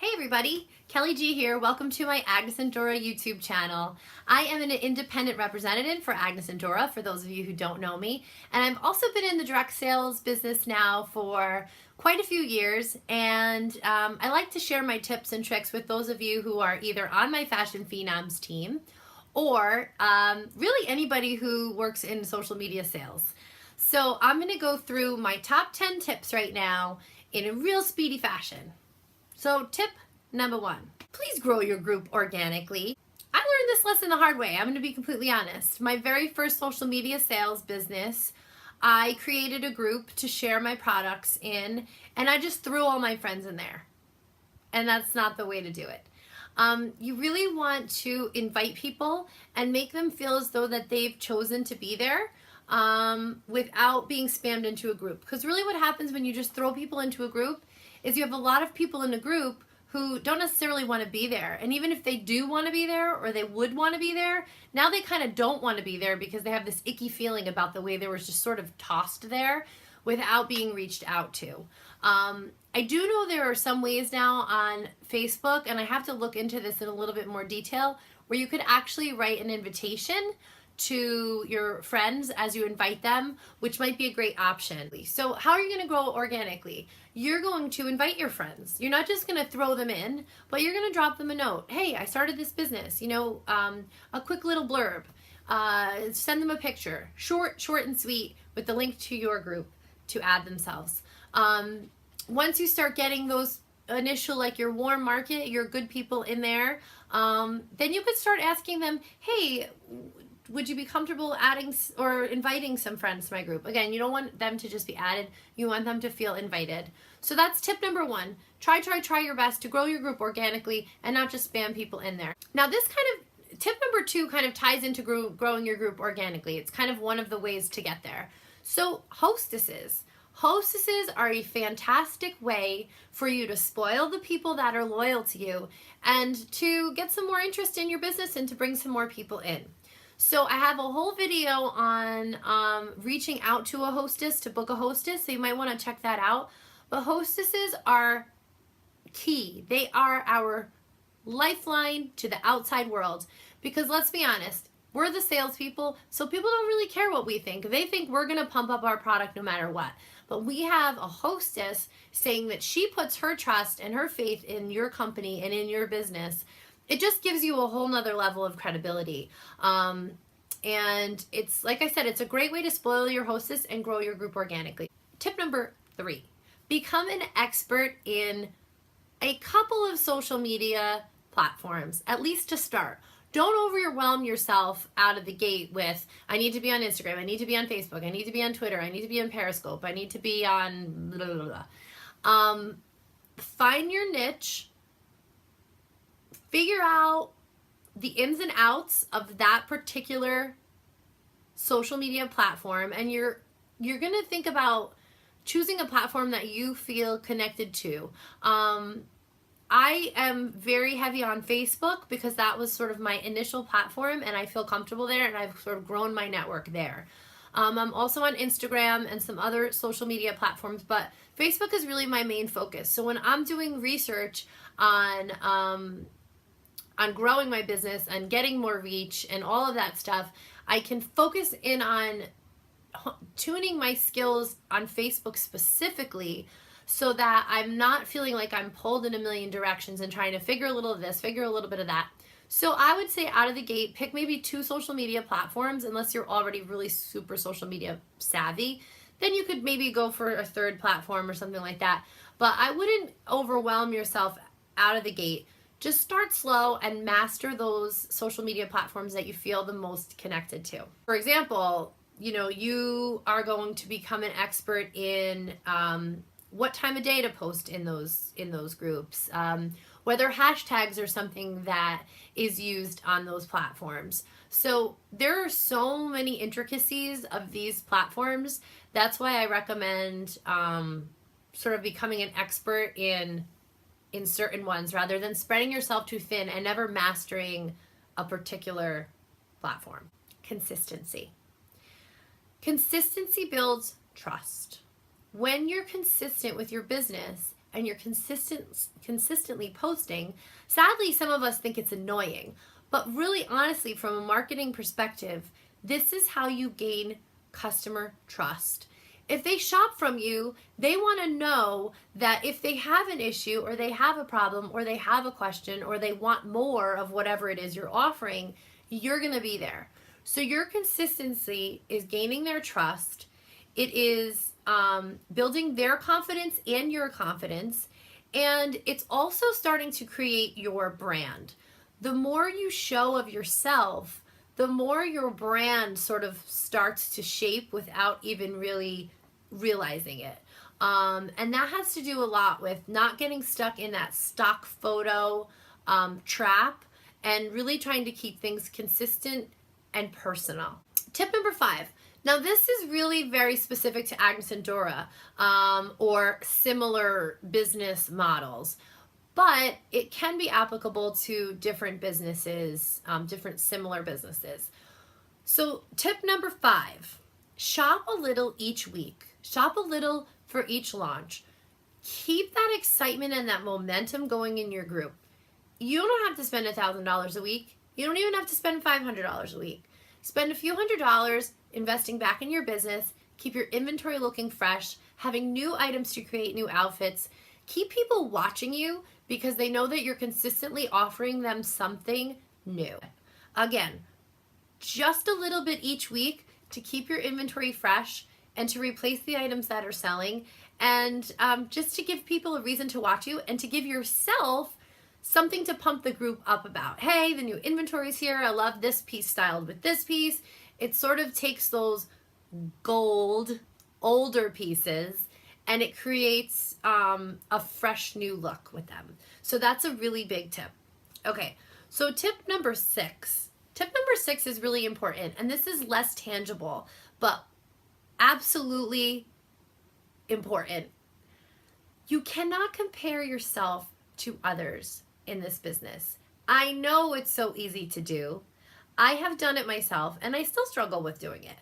Hey everybody, Kelly G here. Welcome to my Agnes and Dora YouTube channel. I am an independent representative for Agnes and Dora, for those of you who don't know me. And I've also been in the direct sales business now for quite a few years. And I like to share my tips and tricks with those of you who are either on my Fashion Phenoms team or really anybody who works in social media sales. So I'm going to go through my top 10 tips right now in a real speedy fashion. So tip number 1, please grow your group organically. I learned this lesson the hard way. I'm going to be completely honest. My very first social media sales business, I created a group to share my products in, and I just threw all my friends in there. And that's not the way to do it. You really want to invite people and make them feel as though that they've chosen to be there without being spammed into a group. Because really what happens when you just throw people into a group is you have a lot of people in a group who don't necessarily want to be there. And even if they do want to be there, or they would want to be there, now they kind of don't want to be there because they have this icky feeling about the way they were just sort of tossed there without being reached out to. I do know there are some ways now on Facebook, and I have to look into this in a little bit more detail, where you could actually write an invitation to your friends as you invite them, which might be a great option. So how are you going to grow organically? You're going to invite your friends. You're not just going to throw them in, but you're going to drop them a note. Hey, I started this business, a quick little blurb. Send them a picture, short and sweet, with the link to your group to add themselves. Once you start getting those initial, like your warm market, your good people in there, then you could start asking them, hey, would you be comfortable adding or inviting some friends to my group? Again, you don't want them to just be added. You want them to feel invited. So that's tip number 1. Try your best to grow your group organically and not just spam people in there. Now this tip number 2 kind of ties into growing your group organically. It's kind of one of the ways to get there. So hostesses. Hostesses are a fantastic way for you to spoil the people that are loyal to you and to get some more interest in your business and to bring some more people in. So I have a whole video on reaching out to a hostess, to book a hostess, so you might want to check that out. But hostesses are key. They are our lifeline to the outside world, because let's be honest, we're the salespeople, so people don't really care what we think. They think we're going to pump up our product no matter what. But we have a hostess saying that she puts her trust and her faith in your company and in your business. It just gives you a whole nother level of credibility. And it's, like I said, it's a great way to spoil your hostess and grow your group organically. Tip number 3, become an expert in a couple of social media platforms, at least to start. Don't overwhelm yourself out of the gate with, I need to be on Instagram, I need to be on Facebook, I need to be on Twitter, I need to be on Periscope, I need to be on blah, blah, blah. Find your niche. Figure out the ins and outs of that particular social media platform, and you're going to think about choosing a platform that you feel connected to. I am very heavy on Facebook because that was sort of my initial platform, and I feel comfortable there, and I've sort of grown my network there. I'm also on Instagram and some other social media platforms, but Facebook is really my main focus. So when I'm doing research on growing my business and getting more reach and all of that stuff, I can focus in on tuning my skills on Facebook specifically, so that I'm not feeling like I'm pulled in a million directions and trying to figure a little of this, figure a little bit of that. So I would say out of the gate, pick maybe 2 social media platforms, unless you're already really super social media savvy. Then you could maybe go for a 3rd platform or something like that. But I wouldn't overwhelm yourself out of the gate. Just start slow and master those social media platforms that you feel the most connected to. For example, you are going to become an expert in what time of day to post in those groups, whether hashtags are something that is used on those platforms. So there are so many intricacies of these platforms. That's why I recommend sort of becoming an expert in certain ones rather than spreading yourself too thin and never mastering a particular platform. Consistency. Consistency builds trust. When you're consistent with your business and you're consistently posting, sadly, some of us think it's annoying. But really, honestly, from a marketing perspective, this is how you gain customer trust. If they shop from you, they want to know that if they have an issue or they have a problem or they have a question or they want more of whatever it is you're offering, you're going to be there. So your consistency is gaining their trust. It is building their confidence and your confidence. And it's also starting to create your brand. The more you show of yourself, the more your brand sort of starts to shape without even really realizing it. And that has to do a lot with not getting stuck in that stock photo trap and really trying to keep things consistent and personal. Tip number 5. Now this is really very specific to Agnes and Dora or similar business models, but it can be applicable to different businesses, different similar businesses. So tip number 5, shop a little each week. Shop a little for each launch. Keep that excitement and that momentum going in your group. You don't have to spend $1,000 a week. You don't even have to spend $500 a week. Spend a few $100s investing back in your business. Keep your inventory looking fresh, having new items to create new outfits. Keep people watching you because they know that you're consistently offering them something new. Again, just a little bit each week to keep your inventory fresh and to replace the items that are selling, and just to give people a reason to watch you and to give yourself something to pump the group up about. Hey, the new inventory's here. I love this piece styled with this piece. It sort of takes those gold, older pieces and it creates a fresh new look with them. So that's a really big tip. Okay, so tip number 6. Tip number 6 is really important, and this is less tangible, but absolutely important. You cannot compare yourself to others in this business. I know it's so easy to do. I have done it myself and I still struggle with doing it.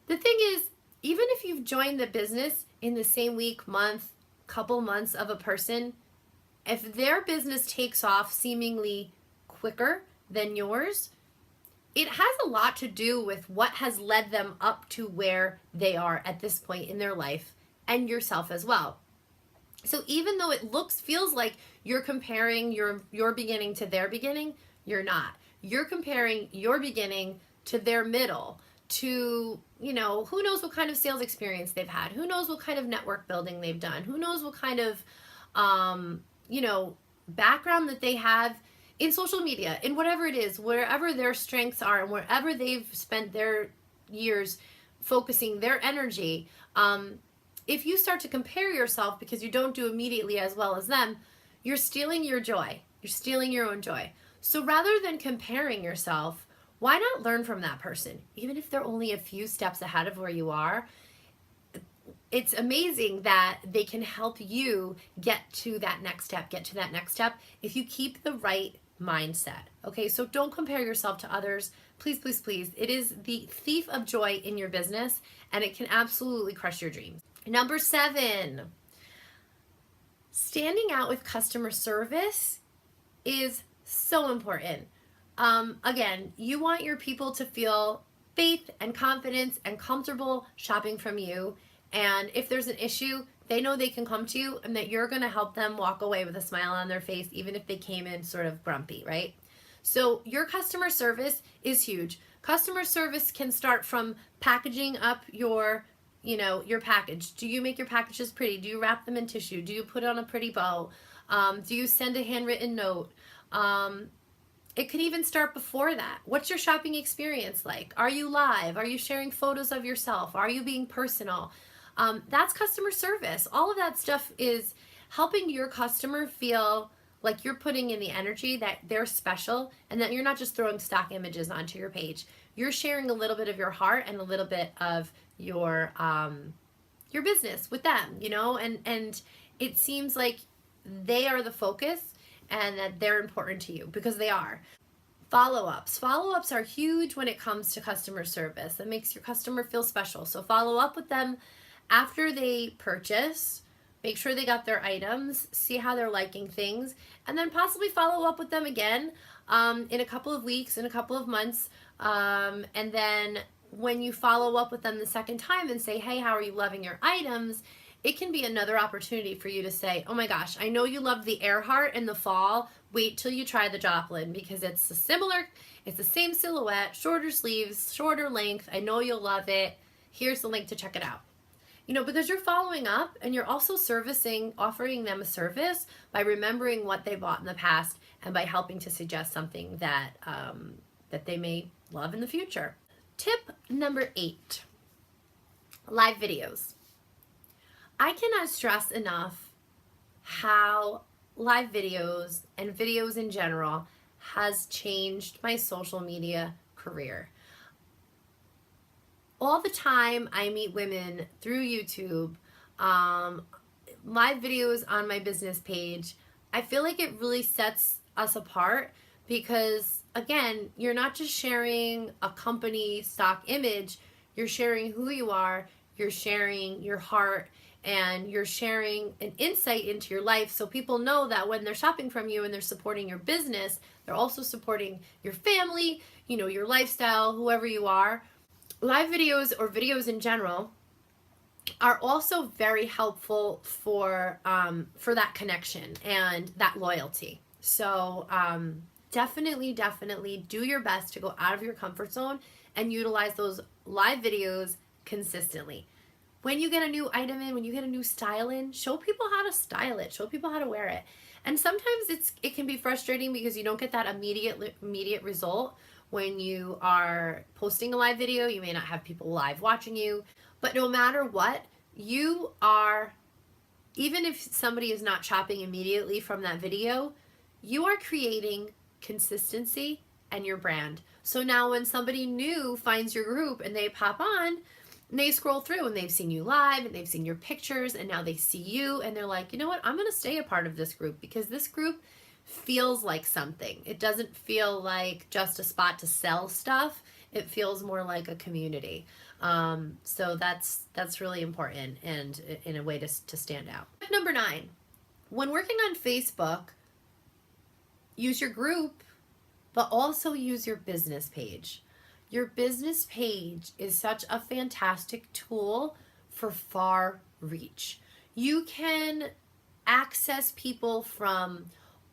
The thing is, even if you've joined the business in the same week, month, couple months of a person, if their business takes off seemingly quicker than yours, it has a lot to do with what has led them up to where they are at this point in their life, and yourself as well. So even though it feels like you're comparing your beginning to their beginning, you're not. You're comparing your beginning to their middle, to, who knows what kind of sales experience they've had, who knows what kind of network building they've done, who knows what kind of, background that they have in social media, in whatever it is, wherever their strengths are and wherever they've spent their years focusing their energy. If you start to compare yourself because you don't do immediately as well as them, you're stealing your joy. You're stealing your own joy. So rather than comparing yourself, why not learn from that person? Even if they're only a few steps ahead of where you are, it's amazing that they can help you get to that next step, if you keep the right mindset. Okay, so don't compare yourself to others. Please, please, please. It is the thief of joy in your business, and it can absolutely crush your dreams. Number 7, standing out with customer service is so important. Again, you want your people to feel faith and confidence and comfortable shopping from you. And if there's an issue, they know they can come to you and that you're going to help them walk away with a smile on their face, even if they came in sort of grumpy, right? So your customer service is huge. Customer service can start from packaging up your package. Do you make your packages pretty? Do you wrap them in tissue? Do you put on a pretty bow? Do you send a handwritten note? It could even start before that. What's your shopping experience like? Are you live? Are you sharing photos of yourself? Are you being personal? That's customer service. All of that stuff is helping your customer feel like you're putting in the energy, that they're special, and that you're not just throwing stock images onto your page. You're sharing a little bit of your heart and a little bit of your business with them, and it seems like they are the focus and that they're important to you, because they are. Follow-ups. Follow-ups are huge when it comes to customer service. That makes your customer feel special. So follow up with them after they purchase. make sure they got their items, see how they're liking things, and then possibly follow up with them again in a couple of weeks, in a couple of months, and then when you follow up with them the second time and say, hey, how are you loving your items? It can be another opportunity for you to say, oh my gosh, I know you loved the Earhart in the fall. Wait till you try the Joplin because it's the same silhouette, shorter sleeves, shorter length. I know you'll love it. Here's the link to check it out. You know, because you're following up and you're also offering them a service by remembering what they bought in the past and by helping to suggest something that, that they may love in the future. Tip number 8, live videos. I cannot stress enough how live videos and videos in general has changed my social media career. All the time I meet women through YouTube, live videos on my business page. I feel like it really sets us apart because, again, you're not just sharing a company stock image, you're sharing who you are, you're sharing your heart, and you're sharing an insight into your life so people know that when they're shopping from you and they're supporting your business, they're also supporting your family, you know, your lifestyle, whoever you are. Live videos or videos in general are also very helpful for that connection and that loyalty. So definitely do your best to go out of your comfort zone and utilize those live videos consistently. When you get a new item in, when you get a new style in, show people how to style it, show people how to wear it. And sometimes it can be frustrating because you don't get that immediate result when you are posting a live video. You may not have people live watching you, but no matter what, you are, even if somebody is not shopping immediately from that video, you are creating consistency and your brand. So now when somebody new finds your group and they pop on, and they scroll through and they've seen you live and they've seen your pictures and now they see you and they're like, you know what, I'm going to stay a part of this group because this group feels like something. It doesn't feel like just a spot to sell stuff. It feels more like a community. So that's really important and in a way to stand out. Tip number 9, when working on Facebook, use your group, but also use your business page. Your business page is such a fantastic tool for far reach. You can access people from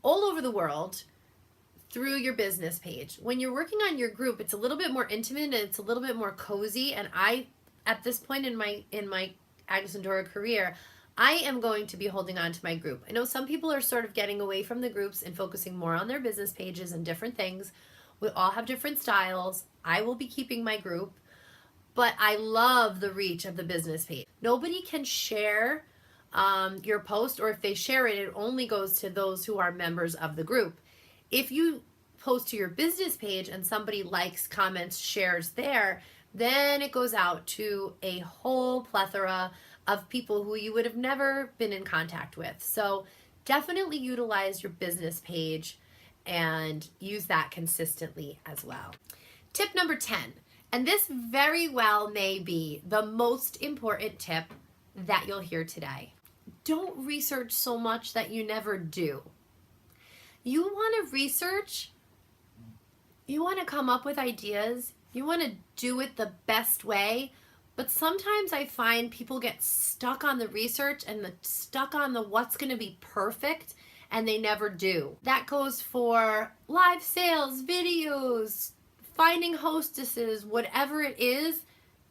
all over the world through your business page. When you're working on your group, it's a little bit more intimate and it's a little bit more cozy. And at this point in my Agnes and Dora career, I am going to be holding on to my group. I know some people are sort of getting away from the groups and focusing more on their business pages and different things. We all have different styles. I will be keeping my group, but I love the reach of the business page. Nobody can share your post, or if they share it, it only goes to those who are members of the group. If you post to your business page and somebody likes, comments, shares there, then it goes out to a whole plethora of people who you would have never been in contact with. So definitely utilize your business page and use that consistently as well. Tip number 10, and this very well may be the most important tip that you'll hear today. Don't research so much that you never do. You want to research, you want to come up with ideas, you want to do it the best way, but sometimes I find people get stuck on the research and stuck on the what's going to be perfect, and they never do. That goes for live sales, videos, finding hostesses, whatever it is.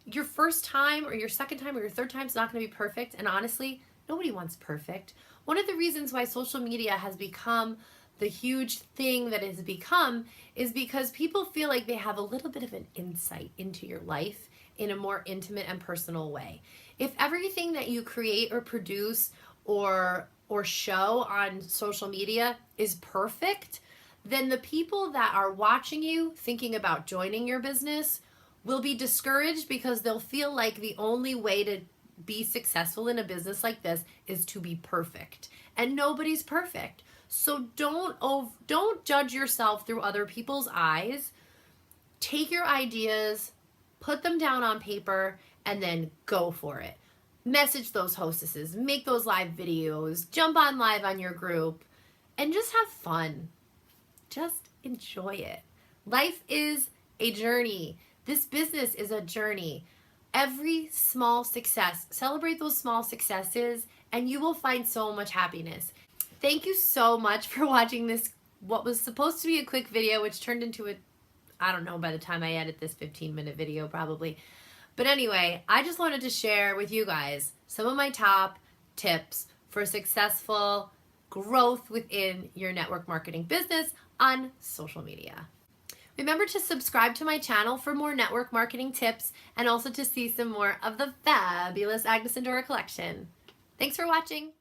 Your first time or your second time or your third time is not going to be perfect, and honestly, nobody wants perfect. One of the reasons why social media has become the huge thing that it's become is because people feel like they have a little bit of an insight into your life in a more intimate and personal way. If everything that you create or produce or show on social media is perfect, then the people that are watching you thinking about joining your business will be discouraged because they'll feel like the only way to be successful in a business like this is to be perfect. And nobody's perfect. So don't judge yourself through other people's eyes. Take your ideas, put them down on paper, and then go for it. message those hostesses, make those live videos, jump on live on your group, and just have fun. Just enjoy it. Life is a journey. This business is a journey. Every small success, celebrate those small successes, and you will find so much happiness. Thank you so much for watching this, what was supposed to be a quick video, which turned into a, I don't know, by the time I edit this 15-minute video probably. But anyway, I just wanted to share with you guys some of my top tips for successful growth within your network marketing business on social media. Remember to subscribe to my channel for more network marketing tips and also to see some more of the fabulous Agnes and Dora collection. Thanks for watching.